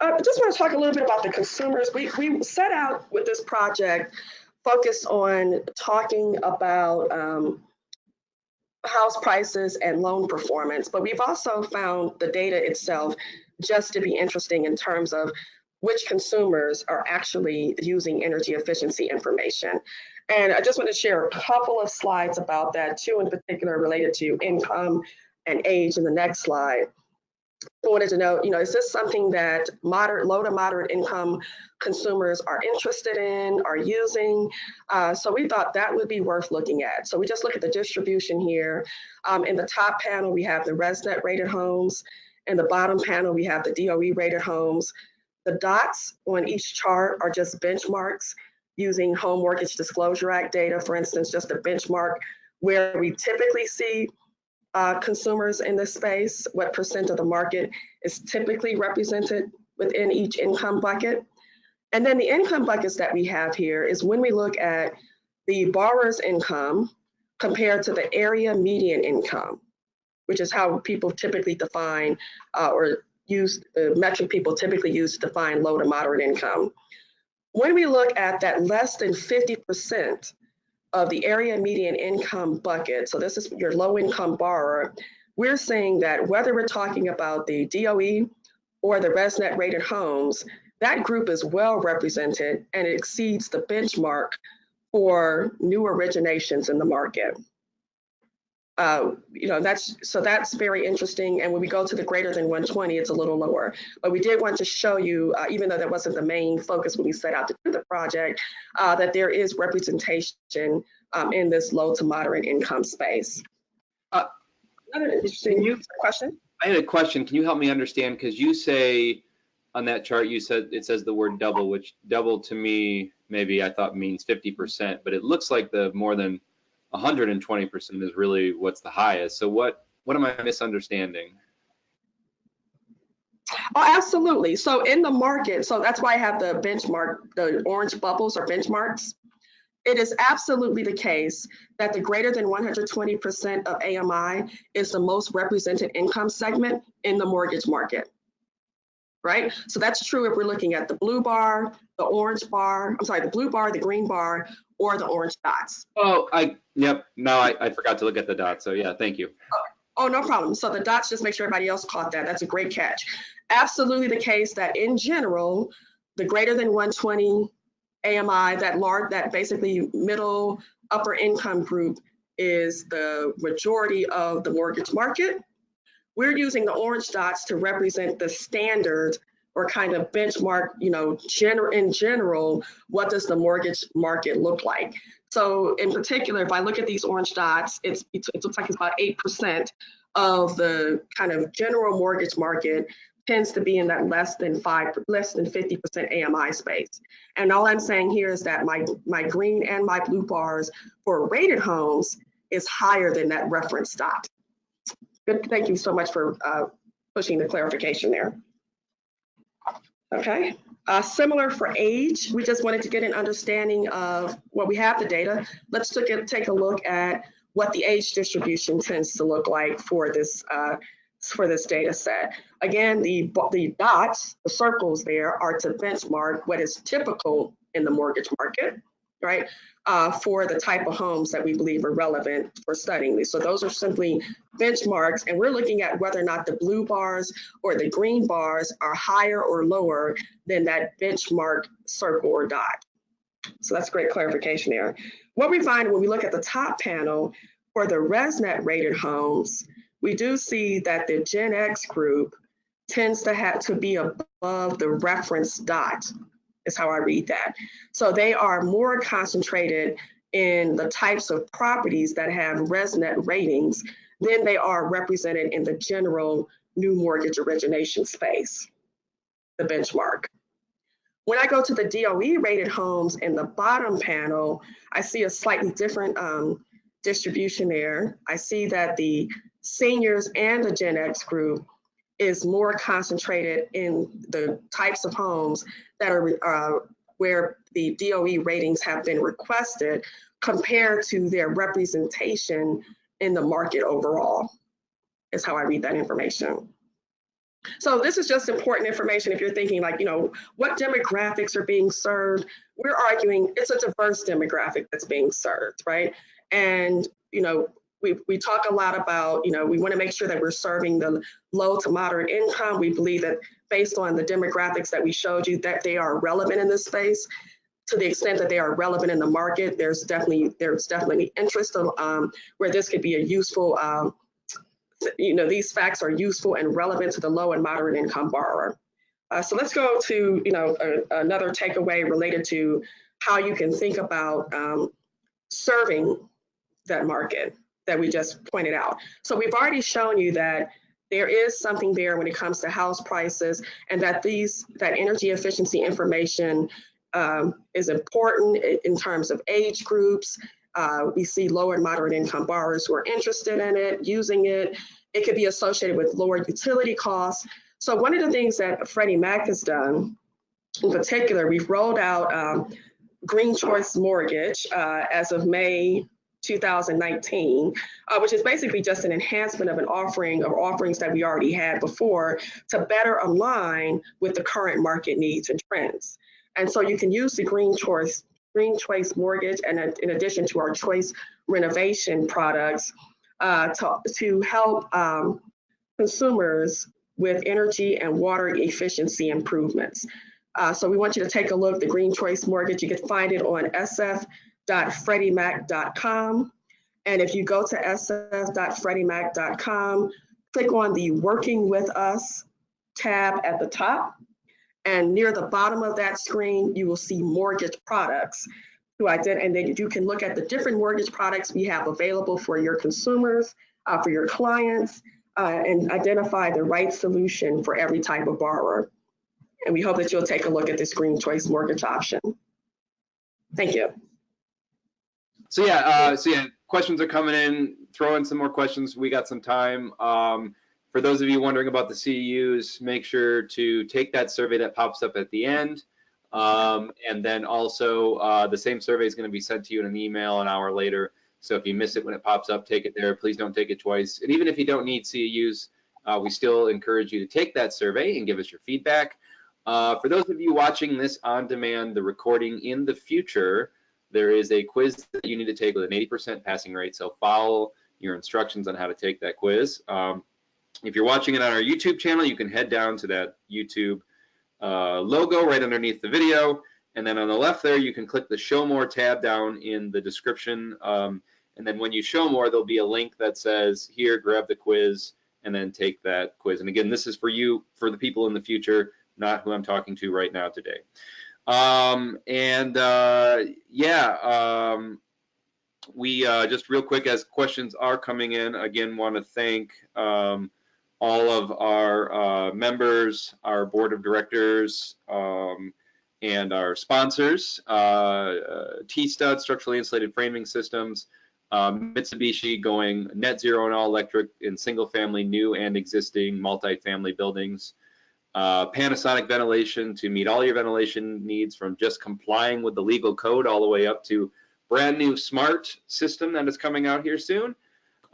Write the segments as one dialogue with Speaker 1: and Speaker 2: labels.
Speaker 1: I just want to talk a little bit about the consumers. We set out with this project focused on talking about house prices and loan performance, but we've also found the data itself just to be interesting in terms of which consumers are actually using energy efficiency information. And I just want to share a couple of slides about that, two in particular related to income and age in the next slide. I wanted to know, is this something that low to moderate income consumers are interested in, are using? So we thought that would be worth looking at. So we just look at the distribution here. In the top panel, we have the ResNet rated homes. In the bottom panel, we have the DOE rated homes. The dots on each chart are just benchmarks using Home Mortgage Disclosure Act data, for instance, just a benchmark where we typically see consumers in this space, what percent of the market is typically represented within each income bucket. And then the income buckets that we have here is when we look at the borrower's income compared to the area median income, which is how people typically define or use the metric people typically use to define low to moderate income. When we look at that less than 50% of the area median income bucket, so this is your low income borrower, we're saying that whether we're talking about the DOE or the ResNet rated homes, that group is well represented and it exceeds the benchmark for new originations in the market. That's very interesting. And when we go to the greater than 120, it's a little lower. But we did want to show you, even though that wasn't the main focus when we set out to do the project, that there is representation in this low to moderate income space. Another interesting question.
Speaker 2: I had a question. Can you help me understand? Because you say on that chart, you said it says the word double, which double to me, maybe I thought means 50%, but it looks like the more than 120% is really what's the highest. So what am I misunderstanding?
Speaker 1: Oh, absolutely. So in the market, so that's why I have the benchmark, the orange bubbles or benchmarks. It is absolutely the case that the greater than 120% of AMI is the most represented income segment in the mortgage market, right? So that's true if we're looking at the blue bar, the orange bar, I'm sorry, the blue bar, the green bar, or the orange dots.
Speaker 2: Oh, yep. No, I forgot to look at the dots. So yeah, thank you.
Speaker 1: Oh, no problem. So the dots just make sure everybody else caught that. That's a great catch. Absolutely the case that in general, the greater than 120 AMI, that basically middle upper income group is the majority of the mortgage market. We're using the orange dots to represent the standard or kind of benchmark, in general, what does the mortgage market look like? So in particular, if I look at these orange dots, it looks like it's about 8% of the kind of general mortgage market tends to be in that less than 50% AMI space. And all I'm saying here is that my green and my blue bars for rated homes is higher than that reference dot. Good, thank you so much for pushing the clarification there. Okay, similar for age, we just wanted to get an understanding of, well, we have the data. Let's take a look at what the age distribution tends to look like for this data set. Again, the dots, the circles there are to benchmark what is typical in the mortgage market, right? For the type of homes that we believe are relevant for studying these. So those are simply benchmarks, and we're looking at whether or not the blue bars or the green bars are higher or lower than that benchmark circle or dot. So that's great clarification there. What we find when we look at the top panel for the ResNet rated homes, we do see that the Gen X group tends to have to be above the reference dot, is how I read that. So they are more concentrated in the types of properties that have ResNet ratings than they are represented in the general new mortgage origination space, the benchmark. When I go to the DOE rated homes in the bottom panel, I see a slightly different distribution there. I see that the seniors and the Gen X group is more concentrated in the types of homes that are where the DOE ratings have been requested compared to their representation in the market overall, is how I read that information. So this is just important information if you're thinking like, what demographics are being served. We're arguing it's a diverse demographic that's being served, right? And, we talk a lot about, we want to make sure that we're serving the low to moderate income. We believe that based on the demographics that we showed you, that they are relevant in this space. To the extent that they are relevant in the market, there's definitely interest of, where this could be a useful, these facts are useful and relevant to the low and moderate income borrower. So let's go to another takeaway related to how you can think about serving that market that we just pointed out. So we've already shown you that there is something there when it comes to house prices, and that energy efficiency information is important in terms of age groups. We see low and moderate income borrowers who are interested in it, using it. It could be associated with lower utility costs. So one of the things that Freddie Mac has done, in particular, we've rolled out Green Choice Mortgage as of May 2019, which is basically just an enhancement of an offering or offerings that we already had before to better align with the current market needs and trends. And so you can use the Green Choice Mortgage, and in addition to our Choice renovation products, to help consumers with energy and water efficiency improvements. So we want you to take a look at the Green Choice Mortgage. You can find it on sf.freddiemac.com. And if you go to sf.freddiemac.com, click on the Working With Us tab at the top. And near the bottom of that screen, you will see mortgage products. And then you can look at the different mortgage products we have available for your consumers, for your clients, and identify the right solution for every type of borrower. And we hope that you'll take a look at this Green Choice Mortgage option. Thank you.
Speaker 2: So yeah, questions are coming in. Throw in some more questions. We got some time. For those of you wondering about the CEUs, make sure to take that survey that pops up at the end. And then also the same survey is going to be sent to you in an email an hour later. So if you miss it when it pops up, take it there. Please don't take it twice. And even if you don't need CEUs, we still encourage you to take that survey and give us your feedback. For those of you watching this on demand, the recording in the future, there is a quiz that you need to take with an 80% passing rate. So follow your instructions on how to take that quiz. If you're watching it on our YouTube channel, you can head down to that YouTube logo right underneath the video, and then on the left there you can click the Show More tab down in the description, and then when you show more, there'll be a link that says here, grab the quiz and then take that quiz. And again, this is for you, for the people in the future, not who I'm talking to right now today. We just real quick, as questions are coming in, again want to thank all of our members, our board of directors, and our sponsors, T-Stud, Structurally Insulated Framing Systems, Mitsubishi going net zero and all electric in single family, new and existing multifamily buildings, Panasonic Ventilation to meet all your ventilation needs, from just complying with the legal code all the way up to brand new smart system that is coming out here soon.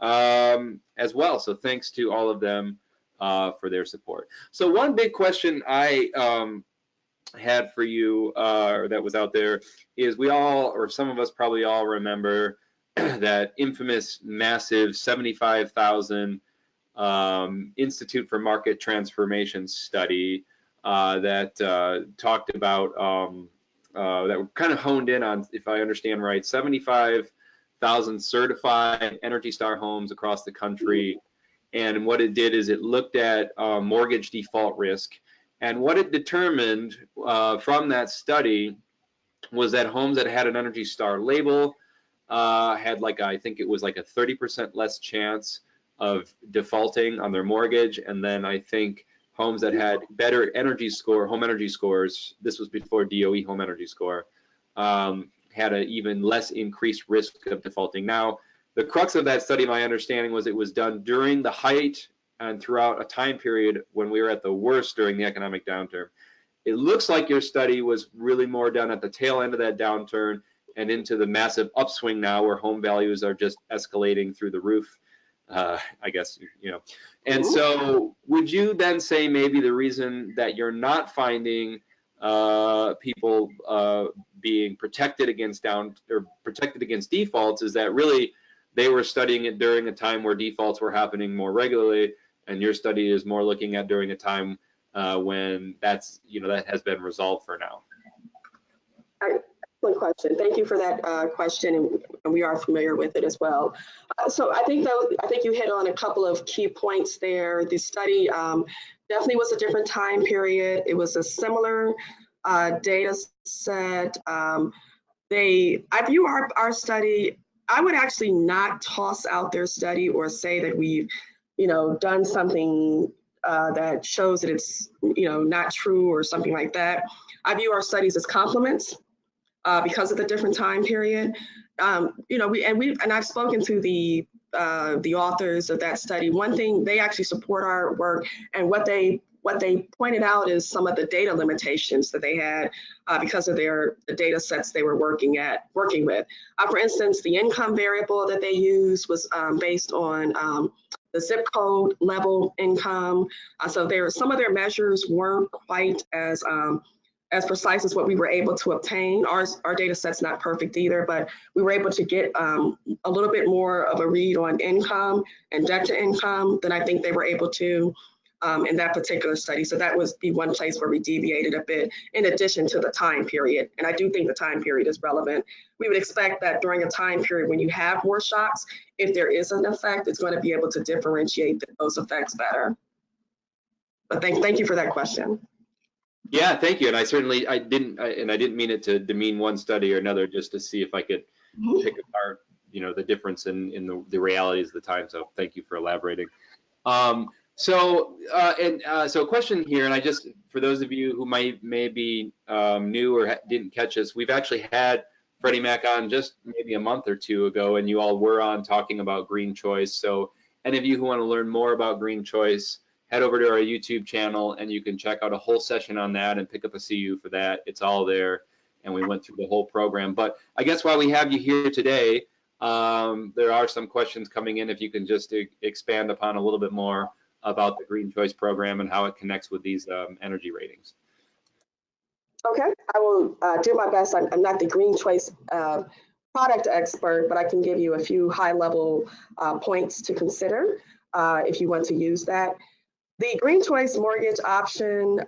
Speaker 2: As well. So thanks to all of them for their support. So one big question I had for you, or that was out there, is we all, or some of us probably all remember that infamous massive 75,000 Institute for Market Transformation study that talked about, that kind of honed in on, if I understand right, 75,000 certified Energy Star homes across the country. And what it did is it looked at mortgage default risk. And what it determined from that study was that homes that had an Energy Star label had, like, I think it was like a 30% less chance of defaulting on their mortgage. And then I think homes that had better energy score, home energy scores, this was before DOE home energy score, had an even less increased risk of defaulting. Now, the crux of that study, my understanding, was it was done during the height and throughout a time period when we were at the worst during the economic downturn. It looks like your study was really more done at the tail end of that downturn and into the massive upswing now, where home values are just escalating through the roof. I guess, And so would you then say maybe the reason that you're not finding people being protected against defaults is that really they were studying it during a time where defaults were happening more regularly, and your study is more looking at during a time when that's, that has been resolved for now?
Speaker 1: Excellent question. Thank you for that question, and we are familiar with it as well. So I think you hit on a couple of key points there. The study definitely was a different time period. It was a similar data set. I view our study, I would actually not toss out their study or say that we've, done something that shows that it's, not true or something like that. I view our studies as complements because of the different time period. I've spoken to the authors of that study. One thing, they actually support our work, and what they pointed out is some of the data limitations that they had because of the data sets they were working with. For instance, the income variable that they used was based on the zip code level income. So some of their measures weren't quite as precise as what we were able to obtain. Our data set's not perfect either, but we were able to get a little bit more of a read on income and debt to income than I think they were able to in that particular study. So that would be one place where we deviated a bit, in addition to the time period. And I do think the time period is relevant. We would expect that during a time period when you have more shocks, if there is an effect, it's going to be able to differentiate those effects better. But thank you for that question.
Speaker 2: Yeah, thank you. And I didn't mean it to demean one study or another, just to see if I could pick apart, the difference in the realities of the time. So thank you for elaborating. So a question here, and for those of you who may be new or didn't catch us, we've actually had Freddie Mac on just maybe a month or two ago, and you all were on talking about green choice. So any of you who want to learn more about green choice, head over to our YouTube channel and you can check out a whole session on that and pick up a CU for that. It's all there, and we went through the whole program. But I guess while we have you here today, there are some questions coming in. If you can just expand upon a little bit more about the Green Choice program and how it connects with these energy ratings.
Speaker 1: Okay, I will do my best. I'm not the Green Choice product expert, but I can give you a few high-level points to consider if you want to use that. The Green Choice mortgage option,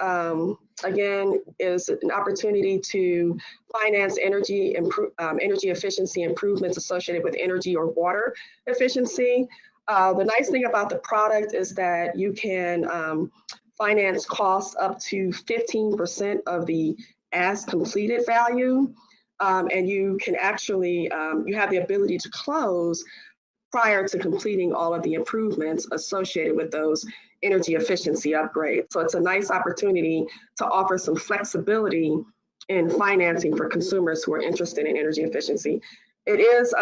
Speaker 1: again, is an opportunity to finance energy efficiency improvements associated with energy or water efficiency. The nice thing about the product is that you can finance costs up to 15% of the as completed value, and you can actually, you have the ability to close prior to completing all of the improvements associated with those energy efficiency upgrades. So it's a nice opportunity to offer some flexibility in financing for consumers who are interested in energy efficiency. It is,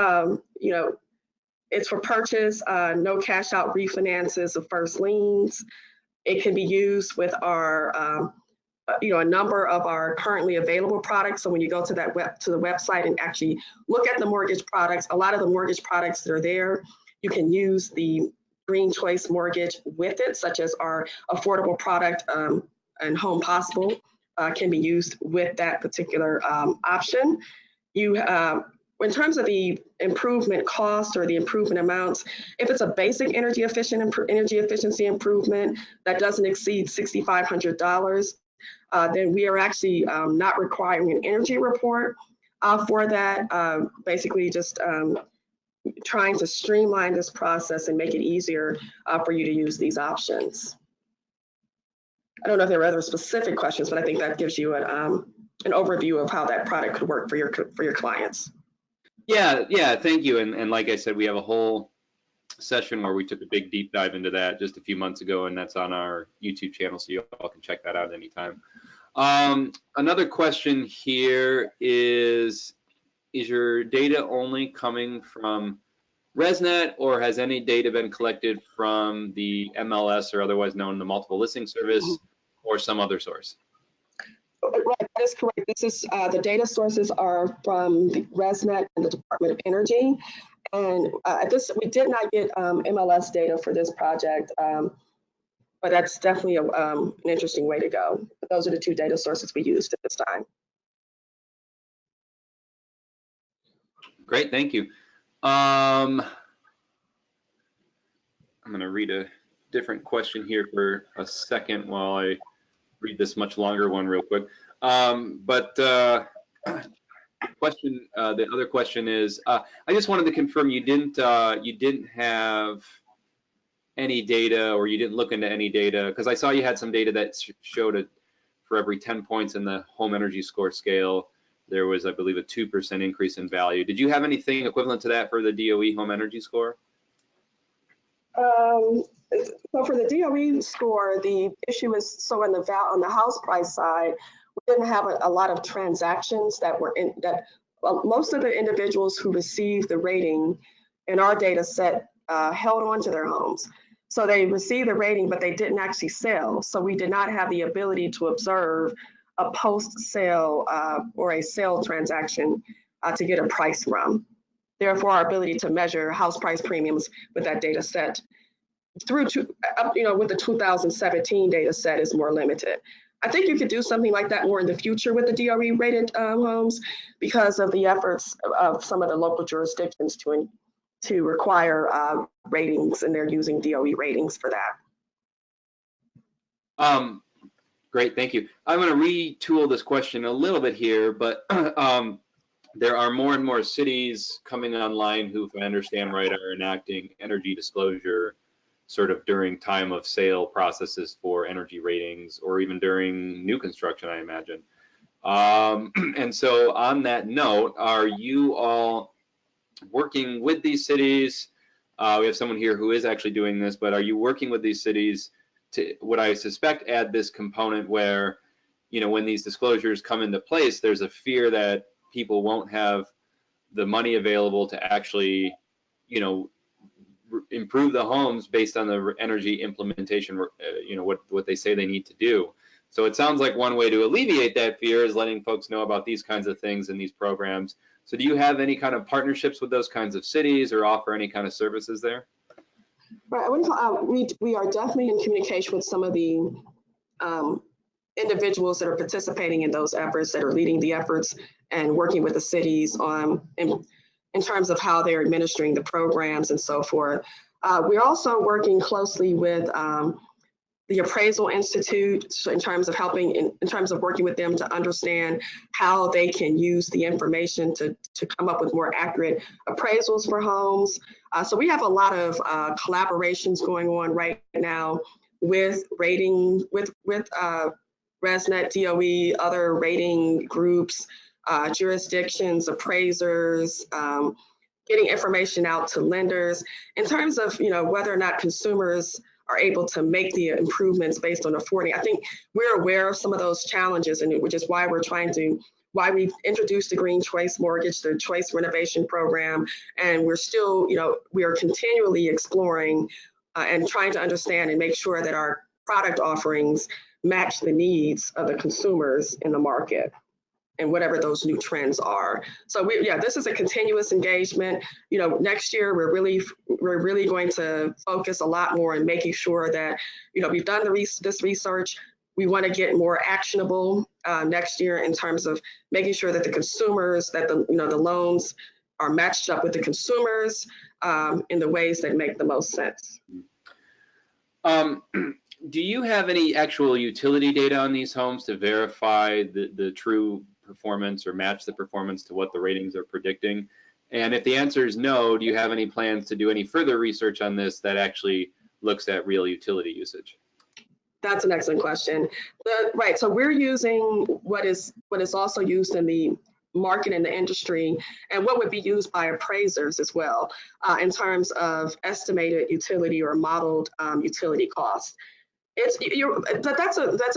Speaker 1: it's for purchase, no cash out refinances of first liens. It can be used with our, a number of our currently available products. So when you go to the website and actually look at the mortgage products, a lot of the mortgage products that are there, you can use the Green Choice mortgage with it, such as our affordable product and Home Possible can be used with that particular option. In terms of the improvement cost or the improvement amounts, if it's a basic energy efficiency improvement that doesn't exceed $6,500, then we are actually not requiring an energy report for that. Basically just trying to streamline this process and make it easier for you to use these options. I don't know if there are other specific questions, but I think that gives you an overview of how that product could work for your clients.
Speaker 2: Yeah, thank you. And like I said, we have a whole session where we took a big deep dive into that just a few months ago, and that's on our YouTube channel, so you all can check that out anytime. Another question here is your data only coming from ResNet, or has any data been collected from the MLS, or otherwise known the multiple listing service, or some other source?
Speaker 1: Right. That is correct. This is the data sources are from the ResNet and the Department of Energy. And we did not get MLS data for this project, but that's definitely an interesting way to go. But those are the two data sources we used at this time.
Speaker 2: Great, thank you. I'm going to read a different question here for a second while I read this much longer one real quick. The other question is, I just wanted to confirm you didn't have any data, or you didn't look into any data, because I saw you had some data that showed for every 10 points in the home energy score scale, there was, I believe, a 2% increase in value. Did you have anything equivalent to that for the DOE home energy score?
Speaker 1: So for the DOE score, the issue is, so on the house price side, we didn't have a lot of transactions that were well, most of the individuals who received the rating in our data set held on to their homes. So they received the rating, but they didn't actually sell. So we did not have the ability to observe a post-sale or a sale transaction to get a price from. Therefore, our ability to measure house price premiums with that data set through to, with the 2017 data set is more limited. I think you could do something like that more in the future with the DRE rated homes because of the efforts of some of the local jurisdictions to require ratings, and they're using DOE ratings for that.
Speaker 2: Great, thank you. I'm going to retool this question a little bit here, but there are more and more cities coming online who, if I understand right, are enacting energy disclosure sort of during time of sale processes for energy ratings, or even during new construction, I imagine. And so on that note, are you all working with these cities? We have someone here who is actually doing this, but are you working with these cities to, what I suspect, add this component where, when these disclosures come into place, there's a fear that people won't have the money available to actually, improve the homes based on the energy implementation, what they say they need to do. So it sounds like one way to alleviate that fear is letting folks know about these kinds of things in these programs. So do you have any kind of partnerships with those kinds of cities, or offer any kind of services there?
Speaker 1: Right. We are definitely in communication with some of the individuals that are participating in those efforts, that are leading the efforts and working with the cities on in terms of how they're administering the programs and so forth. We're also working closely with the Appraisal Institute in terms of helping, in terms of working with them to understand how they can use the information to come up with more accurate appraisals for homes. So we have a lot of collaborations going on right now with rating, with ResNet, DOE, other rating groups, jurisdictions, appraisers, getting information out to lenders in terms of whether or not consumers are able to make the improvements based on affording. I think we're aware of some of those challenges, and which is why we've introduced the Green Choice Mortgage, the Choice Renovation Program, and we're still, we are continually exploring and trying to understand and make sure that our product offerings match the needs of the consumers in the market and whatever those new trends are. So this is a continuous engagement. Next year we're really going to focus a lot more on making sure that we've done this research. We want to get more actionable next year in terms of making sure that the consumers, that the loans are matched up with the consumers in the ways that make the most sense.
Speaker 2: Do you have any actual utility data on these homes to verify the true performance or match the performance to what the ratings are predicting? And if the answer is no, do you have any plans to do any further research on this that actually looks at real utility usage?
Speaker 1: That's an excellent question. Right, so we're using what is also used in the market and the industry, and what would be used by appraisers as well, in terms of estimated utility or modeled utility costs. That's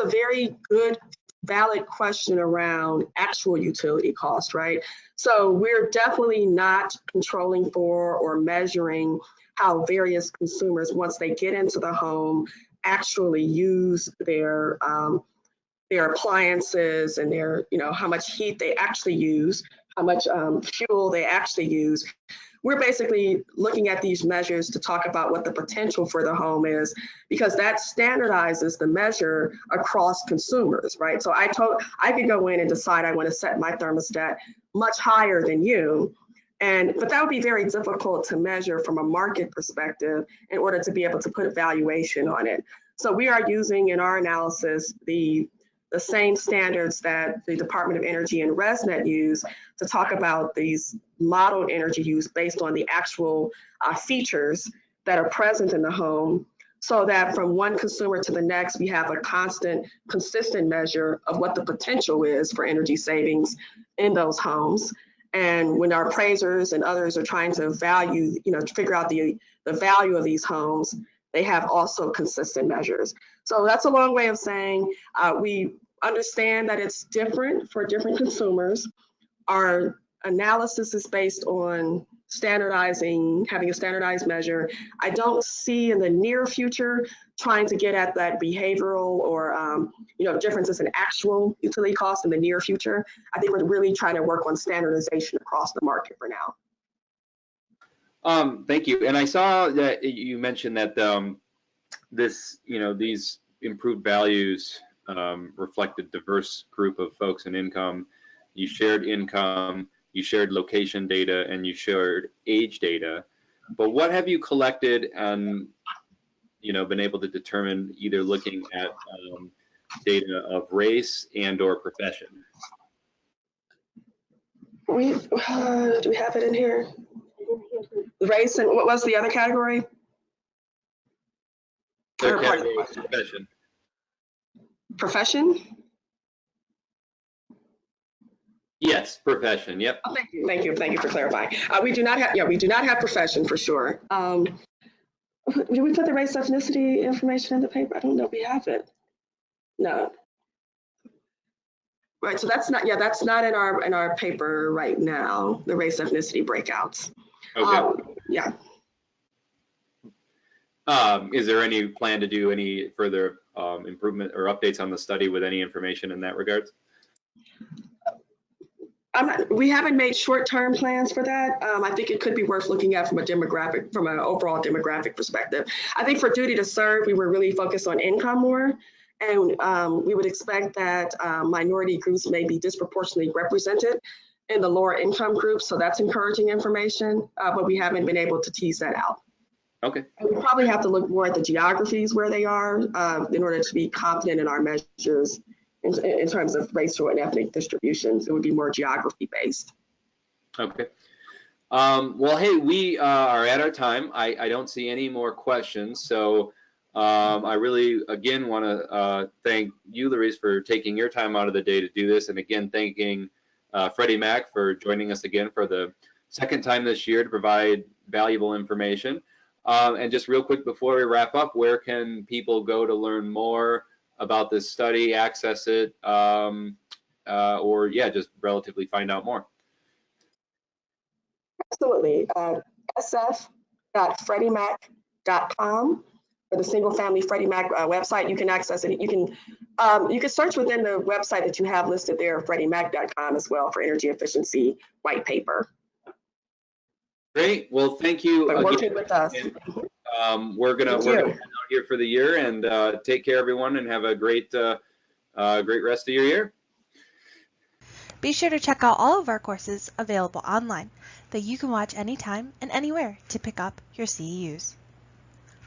Speaker 1: a very good, valid question around actual utility cost, right? So we're definitely not controlling for or measuring how various consumers, once they get into the home, actually use their their appliances and their, how much heat they actually use, how much fuel they actually use. We're basically looking at these measures to talk about what the potential for the home is, because that standardizes the measure across consumers, right? So I could go in and decide I want to set my thermostat much higher than you, but that would be very difficult to measure from a market perspective in order to be able to put a valuation on it. So we are using in our analysis the same standards that the Department of Energy and ResNet use to talk about these modeled energy use based on the actual features that are present in the home, so that from one consumer to the next, we have a consistent measure of what the potential is for energy savings in those homes. And when our appraisers and others are trying to to figure out the value of these homes, they have also consistent measures. So that's a long way of saying we understand that it's different for different consumers. Our analysis is based on having a standardized measure. I don't see in the near future trying to get at that behavioral or differences in actual utility costs in the near future. I think we're really trying to work on standardization across the market for now.
Speaker 2: Thank you. And I saw that you mentioned that these improved values reflect a diverse group of folks and income. You shared income, you shared location data, and you shared age data. But what have you collected and been able to determine, either looking at data of race and/or profession?
Speaker 1: Do we have it in here? Race, and what was the other category?
Speaker 2: Third category was profession.
Speaker 1: Profession?
Speaker 2: Yes, profession. Yep.
Speaker 1: Oh, thank you for clarifying. We do not have profession for sure. Did we put the race ethnicity information in the paper? I don't know if we have it. No. Right, so that's not in our paper right now, the race ethnicity breakouts.
Speaker 2: Okay.
Speaker 1: Yeah.
Speaker 2: Is there any plan to do any further improvement or updates on the study with any information in that regards?
Speaker 1: We haven't made short-term plans for that. I think it could be worth looking at from an overall demographic perspective. I think for duty to serve, we were really focused on income more, and we would expect that minority groups may be disproportionately represented in the lower income groups. So that's encouraging information, but we haven't been able to tease that out.
Speaker 2: Okay.
Speaker 1: And we probably have to look more at the geographies where they are in order to be confident in our measures. In terms of racial and ethnic distributions, it would be more geography based.
Speaker 2: Okay. Well, hey, we are at our time. I don't see any more questions. So I really, again, want to thank you, Larice, for taking your time out of the day to do this. And again, thanking Freddie Mac for joining us again for the second time this year to provide valuable information. And just real quick before we wrap up, where can people go to learn more about this study, access it, or just relatively find out more?
Speaker 1: Absolutely. sf.freddiemac.com for the single family Freddie Mac website. You can access it. You can search within the website that you have listed there, freddiemac.com, as well, for energy efficiency white paper.
Speaker 2: Great. Well, thank you
Speaker 1: for working with us.
Speaker 2: And, we're gonna out here for the year, and take care, everyone, and have a great rest of your year.
Speaker 3: Be sure to check out all of our courses available online that you can watch anytime and anywhere to pick up your CEUs.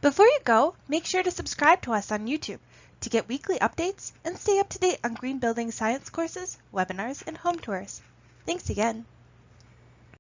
Speaker 3: Before you go, make sure to subscribe to us on YouTube to get weekly updates and stay up to date on green building science courses, webinars, and home tours. Thanks again.